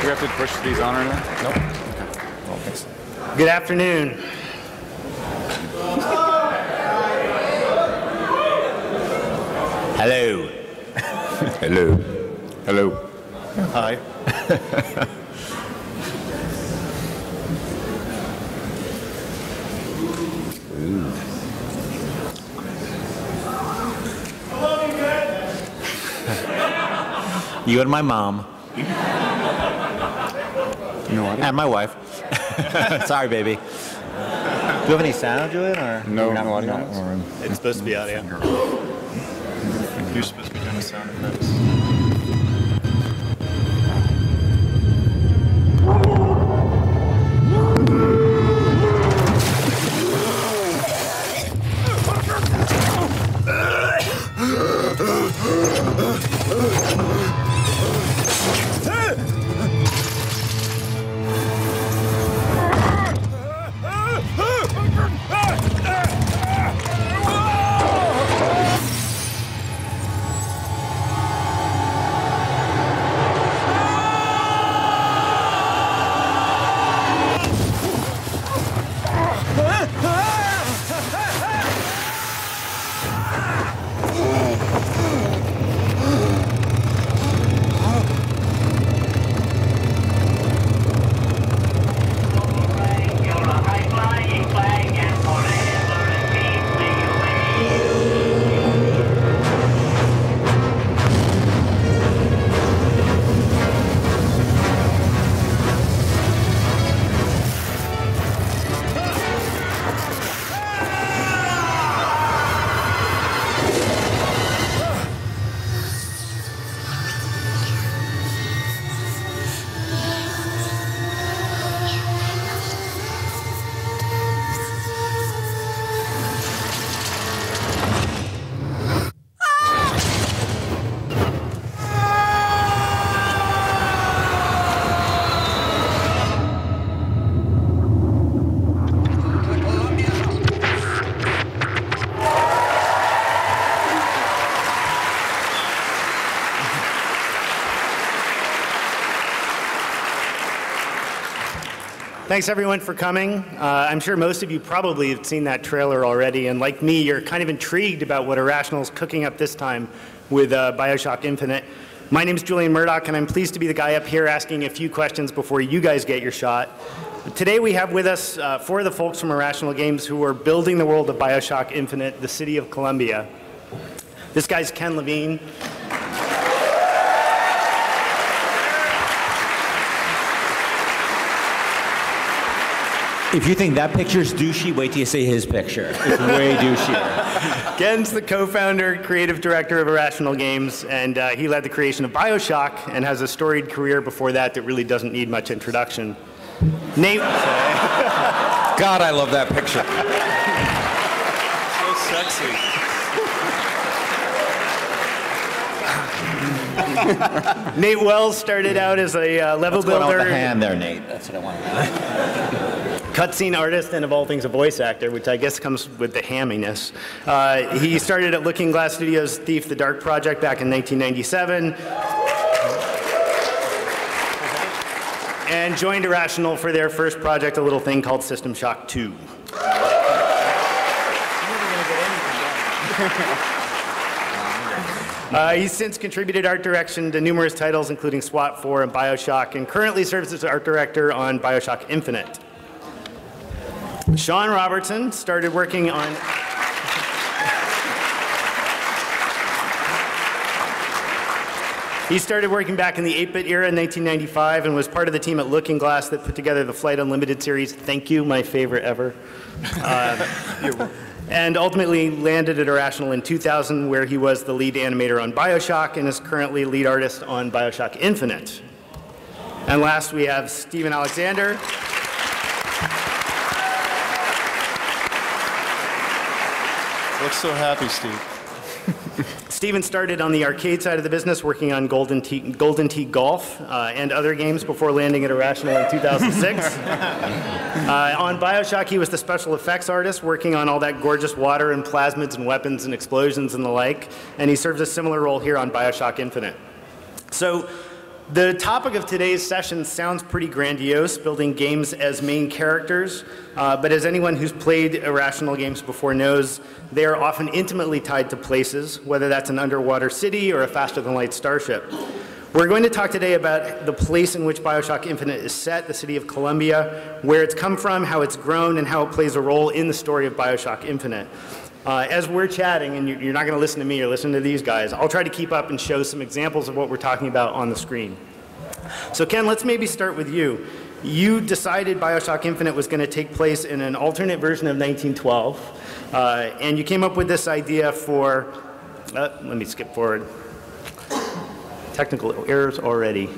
we have to push these on or anything? Nope. Okay. Well, thanks. Good afternoon. Hello. Hello. Hello. Hi. You and my mom. No audio? And my wife. Sorry, baby. Do you have any sound, Julian? Or No, not, no audio. not- It's supposed to be audio. You're supposed to be doing the sound effects. Thanks everyone for coming. I'm sure most of you probably have seen that trailer already, and like me, you're kind of intrigued about what Irrational's cooking up this time with Bioshock Infinite. My name's Julian Murdoch, and I'm pleased to be the guy up here asking a few questions before you guys get your shot. Today we have with us four of the folks from Irrational Games who are building the world of Bioshock Infinite, the city of Columbia. This guy's Ken Levine. If you think that picture's douchey, wait till you see his picture. It's way douchier. Ken's the co-founder, creative director of Irrational Games, and he led the creation of Bioshock and has a storied career before that that really doesn't need much introduction. Nate. God, I love that picture. So sexy. Nate Wells started out as a level What's going on with builder, the hand there, Nate? That's what I want to know. cutscene artist, and of all things a voice actor, which I guess comes with the hamminess. He started at Looking Glass Studios' Thief the Dark project back in 1997. And joined Irrational for their first project, a little thing called System Shock 2. He's since contributed art direction to numerous titles, including SWAT 4 and Bioshock, and currently serves as art director on Bioshock Infinite. Sean Robertson started working on... He started working back in the 8-bit era in 1995 and was part of the team at Looking Glass that put together the Flight Unlimited series. Thank you, my favorite ever. And ultimately landed at Irrational in 2000, where he was the lead animator on Bioshock and is currently lead artist on Bioshock Infinite. And last, we have Stephen Alexander. Looks so happy, Steve. Steven started on the arcade side of the business, working on Golden Tee Golf and other games before landing at Irrational in 2006. On Bioshock, he was the special effects artist, working on all that gorgeous water and plasmids and weapons and explosions and the like, and he serves a similar role here on Bioshock Infinite. So The topic of today's session sounds pretty grandiose, building games as main characters, but as anyone who's played irrational games before knows, they are often intimately tied to places, whether that's an underwater city or a faster-than-light starship. We're going to talk today about the place in which Bioshock Infinite is set, the city of Columbia, where it's come from, how it's grown, and how it plays a role in the story of Bioshock Infinite. As we're chatting, and you're not going to listen to me, you're listening to these guys, I'll try to keep up and show some examples of what we're talking about on the screen. So Ken, let's maybe start with you. You decided Bioshock Infinite was going to take place in an alternate version of 1912, and you came up with this idea for, let me skip forward. Technical errors already.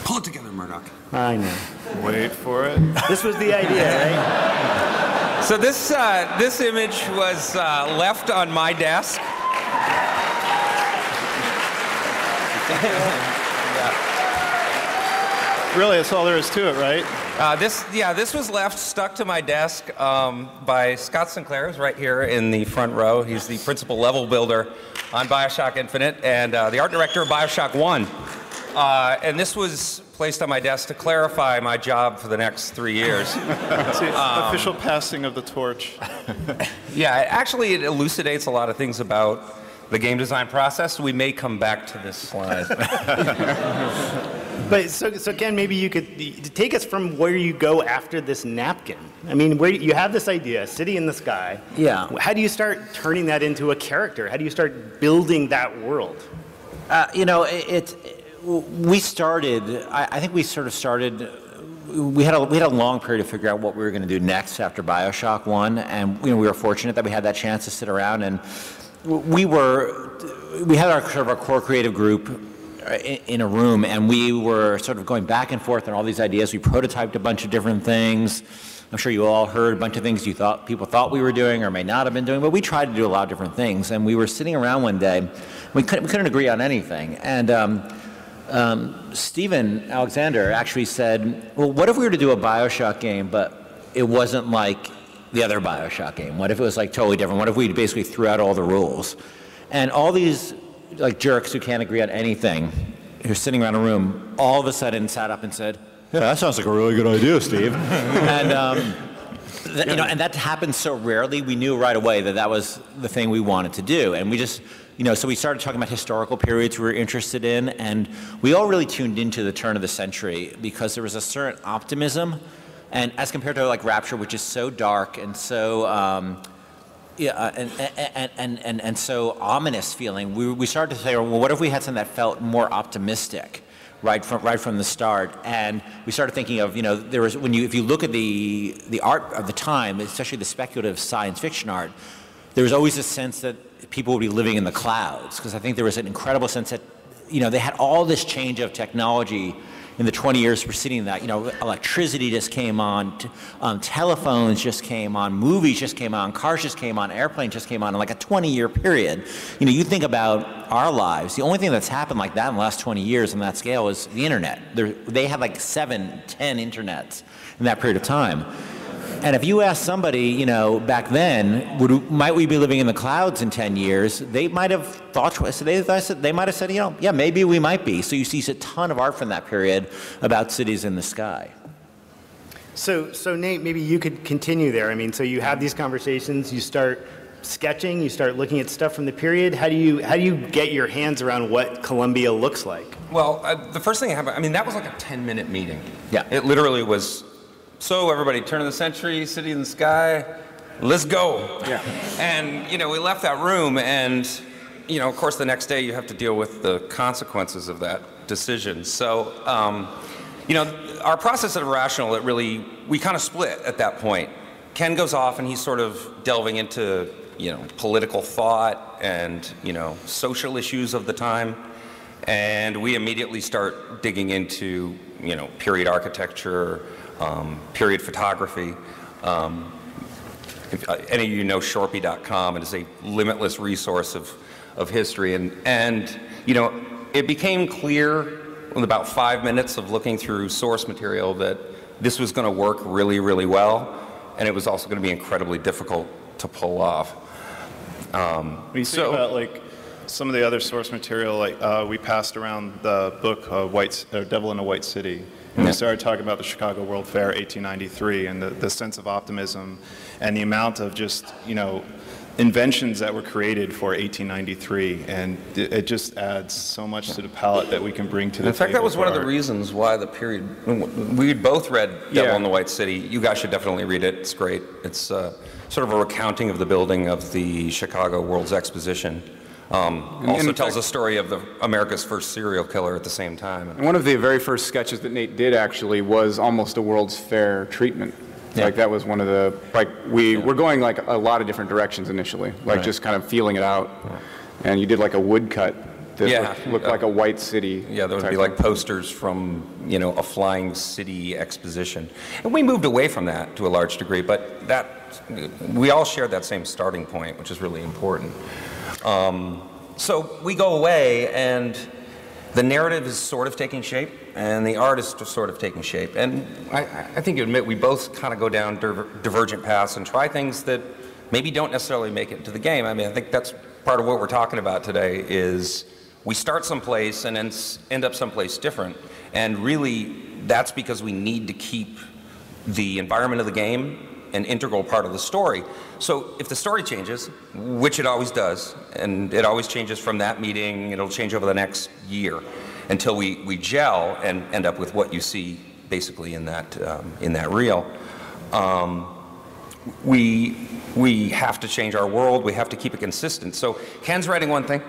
Pull it together, Murdoch. I know. Wait for it. This was the idea, right? So this image was left on my desk. Really, that's all there is to it, right? This was left stuck to my desk by Scott Sinclair, who's right here in the front row. He's the principal level builder on Bioshock Infinite and the art director of Bioshock 1. And this was placed on my desk to clarify my job for the next 3 years. See, official passing of the torch. Yeah, actually it elucidates a lot of things about the game design process. We may come back to this slide. But so Ken, maybe you could take us from where you go after this napkin. I mean, where you have this idea, city in the sky. Yeah. How do you start turning that into a character? How do you start building that world? We started, I think we sort of started, we had a long period to figure out what we were going to do next after Bioshock 1, and we were fortunate that we had that chance to sit around, and we had our sort of our core creative group in a room, and we were sort of going back and forth on all these ideas. We prototyped a bunch of different things. I'm sure you all heard a bunch of things people thought we were doing or may not have been doing, but we tried to do a lot of different things. And we were sitting around one day, we couldn't agree on anything. And Stephen Alexander actually said, well, what if we were to do a Bioshock game, but it wasn't like the other Bioshock game? What if it was like totally different? What if we basically threw out all the rules? And all these like jerks who can't agree on anything, who's sitting around a room, all of a sudden sat up and said, yeah, that sounds like a really good idea, Steve. And and that happened so rarely, we knew right away that that was the thing we wanted to do. And we just, so we started talking about historical periods we were interested in, and we all really tuned into the turn of the century because there was a certain optimism, and as compared to like Rapture, which is so dark and so and so ominous feeling, we started to say, well, what if we had something that felt more optimistic, right from the start? And we started thinking of, there was if you look at the art of the time, especially the speculative science fiction art, there was always a sense that people would be living in the clouds, because I think there was an incredible sense that they had all this change of technology in the 20 years preceding that. Electricity just came on, telephones just came on, movies just came on, cars just came on, airplanes just came on in like a 20-year period. You think about our lives, the only thing that's happened like that in the last 20 years on that scale is the internet. They had like 7, 10 internets in that period of time. And if you ask somebody, back then, might we be living in the clouds in 10 years? They might have thought twice. They might have said, yeah, maybe we might be. So you see a ton of art from that period about cities in the sky. So Nate, maybe you could continue there. I mean, so you have these conversations, you start sketching, you start looking at stuff from the period. How do you get your hands around what Columbia looks like? Well, the first thing that happened, that was like a 10-minute meeting. Yeah. It literally was, so everybody, turn of the century, city in the sky, let's go. Yeah. And, we left that room, and, of course, the next day you have to deal with the consequences of that decision. So, our process at Irrational, we kind of split at that point. Ken goes off, and he's sort of delving into, political thought and, social issues of the time. And we immediately start digging into, period architecture, period photography. If any of you know Shorpy.com, it is a limitless resource of history. And it became clear in about 5 minutes of looking through source material that this was going to work really, really well, and it was also going to be incredibly difficult to pull off. When you think about some of the other source material, like we passed around the book Devil in a White City. And we started talking about the Chicago World Fair 1893 and the sense of optimism and the amount of just, inventions that were created for 1893. And it just adds so much to the palette that we can bring to the table. In fact, that was one of the reasons why the period, we both read Devil in the White City. You guys should definitely read it. It's great. It's sort of a recounting of the building of the Chicago World's Exposition. Also tells a story of America's first serial killer at the same time. And one of the very first sketches that Nate did actually was almost a World's Fair treatment. Yeah. Like that was one of the, we're going like a lot of different directions initially, just kind of feeling it out. Yeah. And you did like a woodcut that looked like a white city. Yeah, there would be like posters from, a flying city exposition. And we moved away from that to a large degree, but we all shared that same starting point, which is really important. So we go away, and the narrative is sort of taking shape, and the art is sort of taking shape. And I think you admit we both kind of go down divergent paths and try things that maybe don't necessarily make it to the game. I mean, I think that's part of what we're talking about today is we start someplace and then end up someplace different. And really, that's because we need to keep the environment of the game an integral part of the story. So if the story changes, which it always does, and it always changes from that meeting, it'll change over the next year until we gel and end up with what you see basically in that reel. We have to change our world. We have to keep it consistent. So Ken's writing one thing,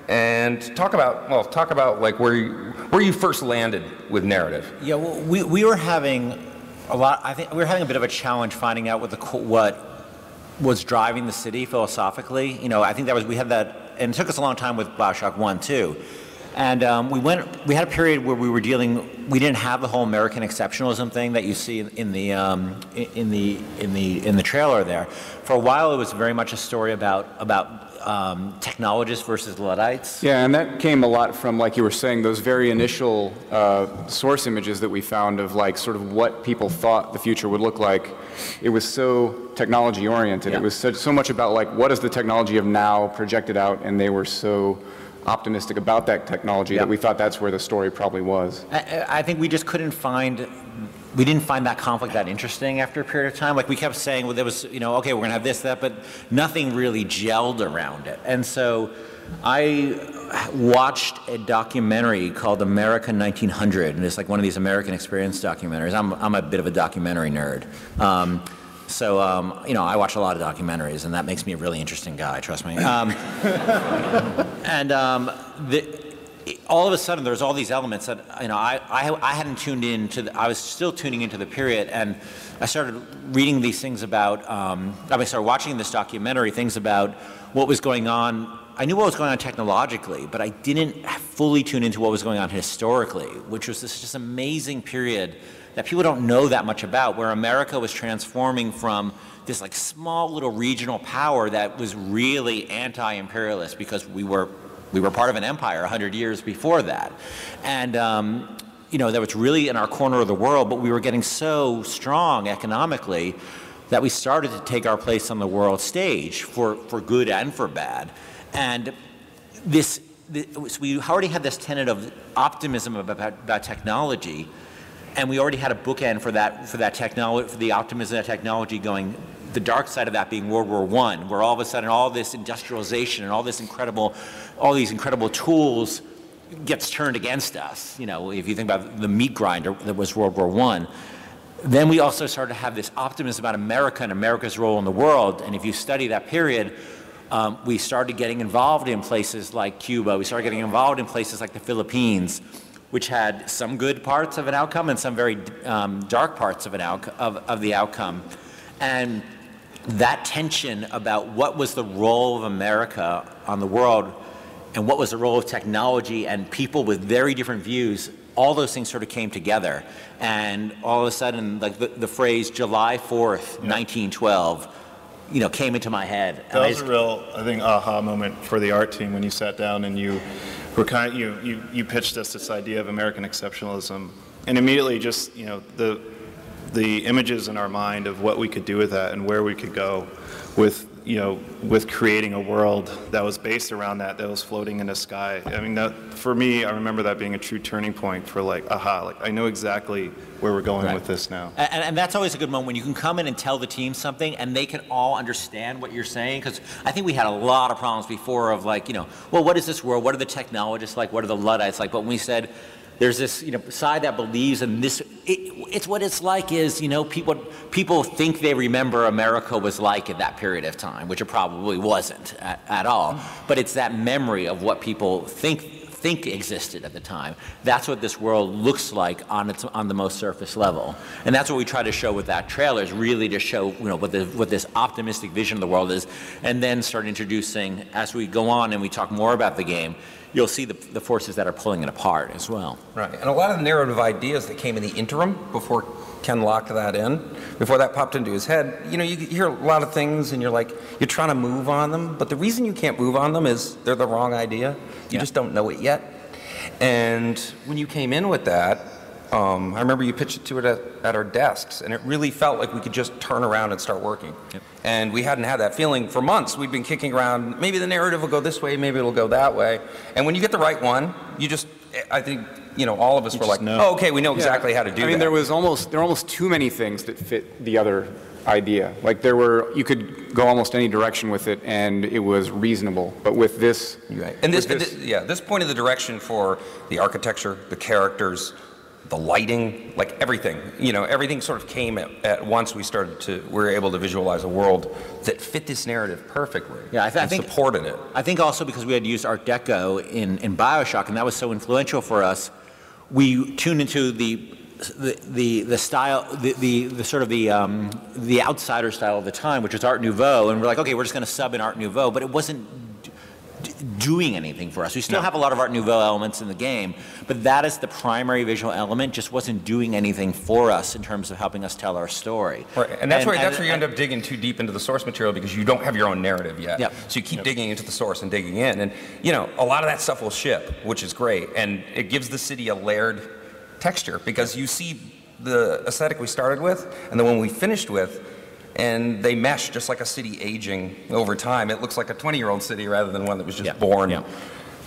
and talk about like where you first landed with narrative. Yeah, well, we were having I think we were having a bit of a challenge finding out what was driving the city philosophically. I think we had that, and it took us a long time with Bioshock 1 too. And we had a period where we didn't have the whole American exceptionalism thing that you see in the trailer there. For a while, it was very much a story about technologists versus Luddites. Yeah, and that came a lot from, like you were saying, those very initial source images that we found of like sort of what people thought the future would look like. It was so technology oriented. Yeah. It was so much about like what is the technology of now projected out, and they were so optimistic about that technology that we thought that's where the story probably was. I think we just didn't find that conflict that interesting after a period of time. Like we kept saying, well, there was, okay, we're going to have this, that, but nothing really gelled around it. And so I watched a documentary called America 1900, and it's like one of these American Experience documentaries. I'm a bit of a documentary nerd. So, I watch a lot of documentaries, and that makes me a really interesting guy, trust me. All of a sudden, there's all these elements that, I hadn't tuned into, I was still tuning into the period, and I started reading these things about, I started watching this documentary, things about what was going on. I knew what was going on technologically, but I didn't fully tune into what was going on historically, which was this just amazing period that people don't know that much about, where America was transforming from this like small little regional power that was really anti-imperialist because we were part of an empire 100 years before that. And that was really in our corner of the world, but we were getting so strong economically that we started to take our place on the world stage for good and for bad. And we already had this tenet of optimism about technology, and we already had a bookend for that technology, for the optimism of that technology going, the dark side of that being World War I, where all of a sudden all this industrialization and all these incredible tools gets turned against us. If you think about the meat grinder that was World War I, then we also started to have this optimism about America and America's role in the world. And if you study that period, we started getting involved in places like Cuba. We started getting involved in places like the Philippines, which had some good parts of an outcome and some very dark parts of the outcome. And that tension about what was the role of America on the world and what was the role of technology and people with very different views, all those things sort of came together. And all of a sudden, like the phrase July 4th, 1912, came into my head. That was a real, I think, aha moment for the art team when you sat down and you pitched us this idea of American exceptionalism, and immediately just the images in our mind of what we could do with that and where we could go with you know, with creating a world that was based around that was floating in the sky. I mean, that, for me, I remember that being a true turning point for like, aha, like I know exactly where we're going with this now. And that's always a good moment when you can come in and tell the team something and they can all understand what you're saying, because I think we had a lot of problems before of like, you know, well, what is this world? What are the technologists like? What are the Luddites like? But when we said, there's this, you know, side that believes in this. It's what it's like is, you know, people think they remember America was like at that period of time, which it probably wasn't at all. But it's that memory of what people think existed at the time. That's what this world looks like on the most surface level, and that's what we try to show with that trailer, is really to show, you know, what this optimistic vision of the world is, and then start introducing, as we go on and we talk more about the game, you'll see the forces that are pulling it apart as well. Right, and a lot of the narrative ideas that came in the interim before Ken locked that in, before that popped into his head, you know, you hear a lot of things and you're like, you're trying to move on them, but the reason you can't move on them is they're the wrong idea. You just don't know it yet. And when you came in with that, I remember you pitched it to it at our desks, and it really felt like we could just turn around and start working. Yep. And we hadn't had that feeling for months. We'd been kicking around, maybe the narrative will go this way, maybe it'll go that way. And when you get the right one, you just, I think, you know, all of us were like, oh, okay, we know exactly how to do that. I mean, there were almost too many things that fit the other idea. Like you could go almost any direction with it, and it was reasonable. But with this, right. And this point of the direction for the architecture, the characters, the lighting, like everything, you know, everything sort of came at once. We were able to visualize a world that fit this narrative perfectly. Yeah, I think supported it. I think also because we had used Art Deco in Bioshock, and that was so influential for us, we tuned into the style, the sort of the outsider style of the time, which was Art Nouveau, and we're like, okay, we're just going to sub in Art Nouveau, but it wasn't doing anything for us. We still have a lot of Art Nouveau elements in the game, but that is the primary visual element, just wasn't doing anything for us in terms of helping us tell our story. Right, and that's where you end up digging too deep into the source material, because you don't have your own narrative yet. Yep. So you keep digging into the source and digging in, and you know, a lot of that stuff will ship, which is great, and it gives the city a layered texture, because you see the aesthetic we started with and the one we finished with, and they mesh just like a city aging over time. It looks like a 20-year-old city rather than one that was just born. Yeah.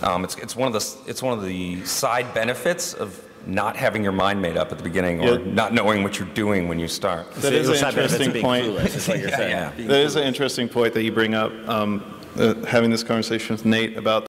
It's one of the side benefits of not having your mind made up at the beginning, or not knowing what you're doing when you start. That is an interesting point. That is an interesting point that you bring up, having this conversation with Nate about